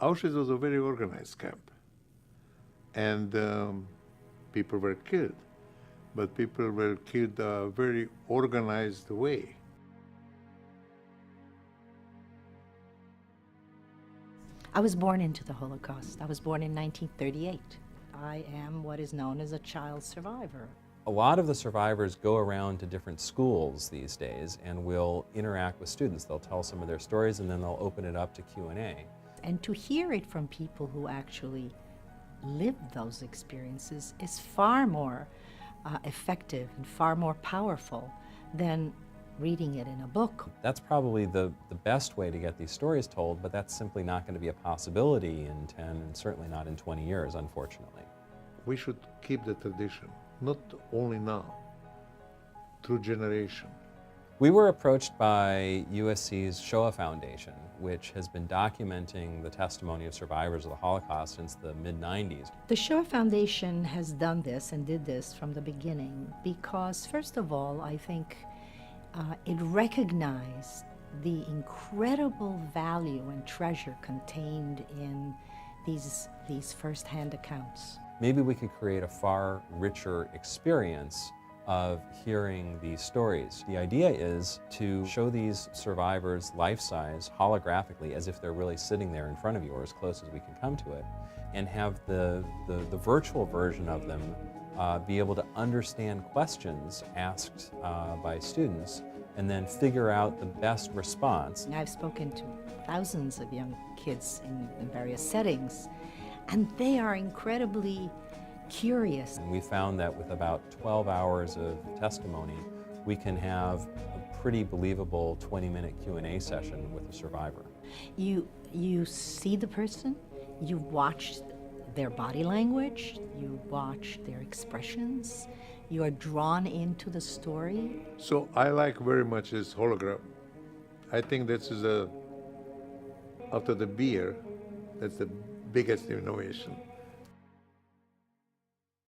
Auschwitz was a very organized camp, and people were killed, but people were killed a very organized way. I was born into the Holocaust. I was born in 1938. I am what is known as a child survivor. A lot of the survivors go around to different schools these days and will interact with students. They'll tell some of their stories and then they'll open it up to Q&A. And to hear it from people who actually lived those experiences is far more effective and far more powerful than reading it in a book. That's probably the best way to get these stories told, but that's simply not going to be a possibility in 10 and certainly not in 20 years, unfortunately. We should keep the tradition, not only now, through generation. We were approached by USC's Shoah Foundation, which has been documenting the testimony of survivors of the Holocaust since the mid-90s. The Shoah Foundation has done this and did this from the beginning because, first of all, I think it recognized the incredible value and treasure contained in these first-hand accounts. Maybe we could create a far richer experience of hearing these stories. The idea is to show these survivors life-size, holographically, as if they're really sitting there in front of you or as close as we can come to it, and have the virtual version of them be able to understand questions asked by students and then figure out the best response. I've spoken to thousands of young kids in various settings, and they are incredibly curious. And we found that with about 12 hours of testimony, we can have a pretty believable 20-minute Q&A session with a survivor. You see the person, you watch their body language, you watch their expressions, you are drawn into the story. So I like very much this hologram. I think this is after the beer, that's the biggest innovation.